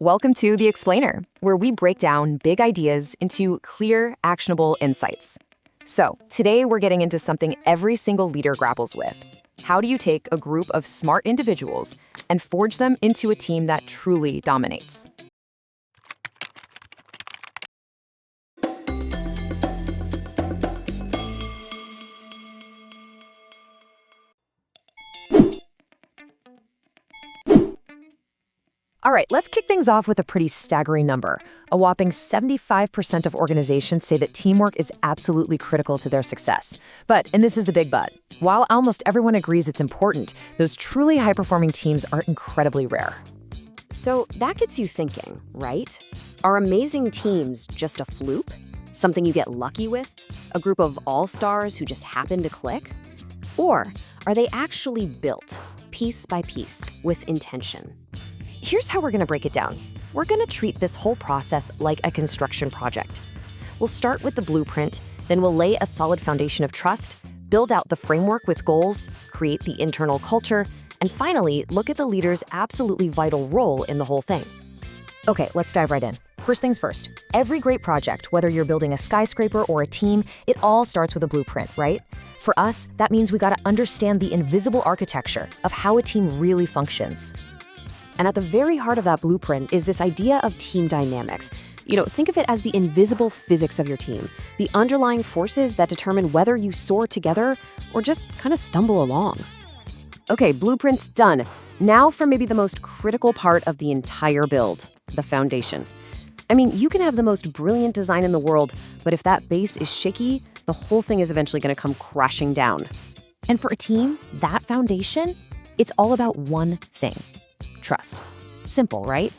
Welcome to The Explainer, where we break down big ideas into clear, actionable insights. So, today we're getting into something every single leader grapples with. How do you take a group of smart individuals and forge them into a team that truly dominates? All right, let's kick things off with a pretty staggering number. A whopping 75% of organizations say that teamwork is absolutely critical to their success. And this is the big but, while almost everyone agrees it's important, those truly high-performing teams are incredibly rare. So that gets you thinking, right? Are amazing teams just a fluke? Something you get lucky with? A group of all-stars who just happen to click? Or are they actually built, piece by piece, with intention? Here's how we're going to break it down. We're going to treat this whole process like a construction project. We'll start with the blueprint, then we'll lay a solid foundation of trust, build out the framework with goals, create the internal culture, and finally, look at the leader's absolutely vital role in the whole thing. Okay, let's dive right in. First things first, every great project, whether you're building a skyscraper or a team, it all starts with a blueprint, right? For us, that means we got to understand the invisible architecture of how a team really functions. And at the very heart of that blueprint is this idea of team dynamics. Think of it as the invisible physics of your team, the underlying forces that determine whether you soar together or just kind of stumble along. Okay, blueprint's done. Now for maybe the most critical part of the entire build, the foundation. You can have the most brilliant design in the world, but if that base is shaky, the whole thing is eventually going to come crashing down. And for a team, that foundation, it's all about one thing. Trust. Simple, right?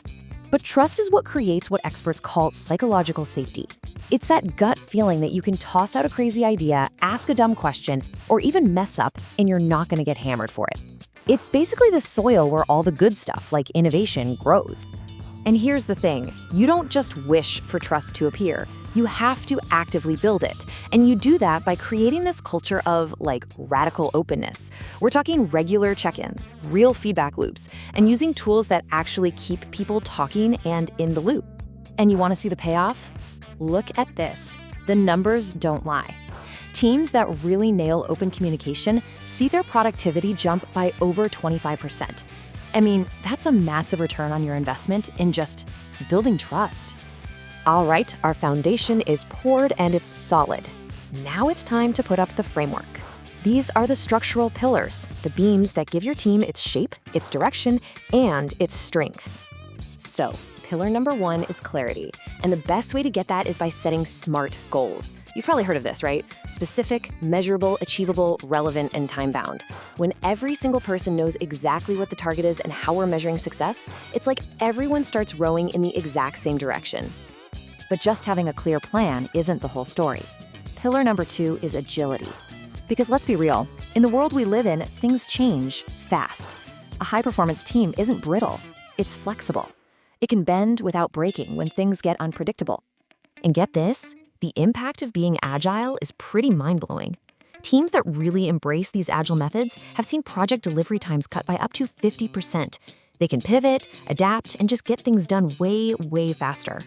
But trust is what creates what experts call psychological safety. It's that gut feeling that you can toss out a crazy idea, ask a dumb question, or even mess up, and you're not going to get hammered for it. It's basically the soil where all the good stuff, like innovation, grows. And here's the thing, you don't just wish for trust to appear. You have to actively build it. And you do that by creating this culture of, radical openness. We're talking regular check-ins, real feedback loops, and using tools that actually keep people talking and in the loop. And you want to see the payoff? Look at this. The numbers don't lie. Teams that really nail open communication see their productivity jump by over 25%. That's a massive return on your investment in just building trust. All right, our foundation is poured and it's solid. Now it's time to put up the framework. These are the structural pillars, the beams that give your team its shape, its direction, and its strength. So, pillar number 1 is clarity, and the best way to get that is by setting SMART goals. You've probably heard of this, right? Specific, measurable, achievable, relevant, and time-bound. When every single person knows exactly what the target is and how we're measuring success, it's like everyone starts rowing in the exact same direction. But just having a clear plan isn't the whole story. Pillar number 2 is agility. Because let's be real, in the world we live in, things change fast. A high-performance team isn't brittle, it's flexible. It can bend without breaking when things get unpredictable. And get this, the impact of being agile is pretty mind-blowing. Teams that really embrace these agile methods have seen project delivery times cut by up to 50%. They can pivot, adapt, and just get things done way, way faster.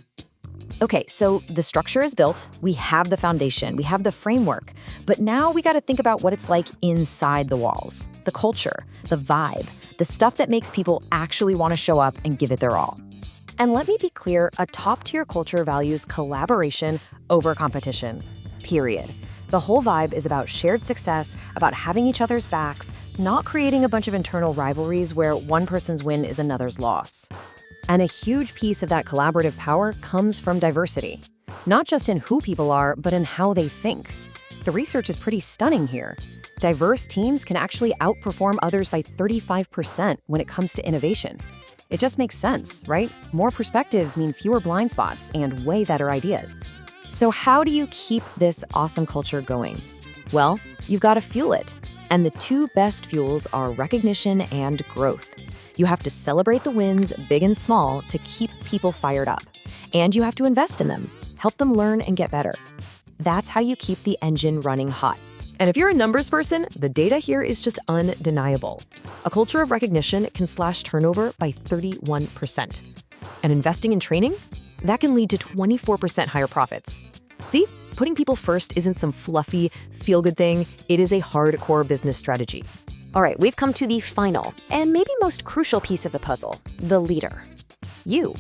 Okay, so the structure is built, we have the foundation, we have the framework, but now we got to think about what it's like inside the walls, the culture, the vibe, the stuff that makes people actually want to show up and give it their all. And let me be clear, a top-tier culture values collaboration over competition, period. The whole vibe is about shared success, about having each other's backs, not creating a bunch of internal rivalries where one person's win is another's loss. And a huge piece of that collaborative power comes from diversity, not just in who people are, but in how they think. The research is pretty stunning here. Diverse teams can actually outperform others by 35% when it comes to innovation. It just makes sense, right? More perspectives mean fewer blind spots and way better ideas. So how do you keep this awesome culture going? Well, you've got to fuel it. And the two best fuels are recognition and growth. You have to celebrate the wins, big and small, to keep people fired up. And you have to invest in them, help them learn and get better. That's how you keep the engine running hot. And if you're a numbers person, the data here is just undeniable. A culture of recognition can slash turnover by 31%. And investing in training? That can lead to 24% higher profits. See, putting people first isn't some fluffy, feel-good thing. It is a hardcore business strategy. All right, we've come to the final and maybe most crucial piece of the puzzle, the leader. You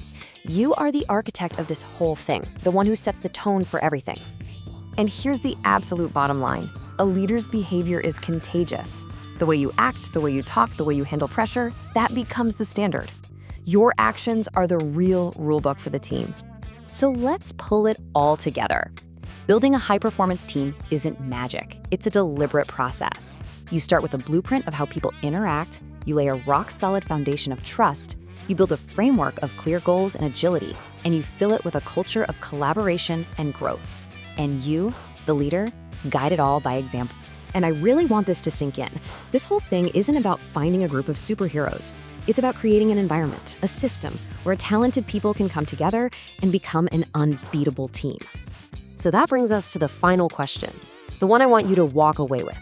are the architect of this whole thing, the one who sets the tone for everything. And here's the absolute bottom line. A leader's behavior is contagious. The way you act, the way you talk, the way you handle pressure, that becomes the standard. Your actions are the real rulebook for the team. So let's pull it all together. Building a high-performance team isn't magic. It's a deliberate process. You start with a blueprint of how people interact, you lay a rock-solid foundation of trust, you build a framework of clear goals and agility, and you fill it with a culture of collaboration and growth. And you, the leader, guide it all by example. And I really want this to sink in. This whole thing isn't about finding a group of superheroes. It's about creating an environment, a system, where talented people can come together and become an unbeatable team. So that brings us to the final question, the one I want you to walk away with.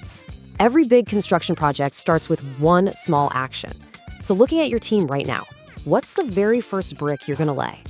Every big construction project starts with one small action. So looking at your team right now, what's the very first brick you're gonna lay?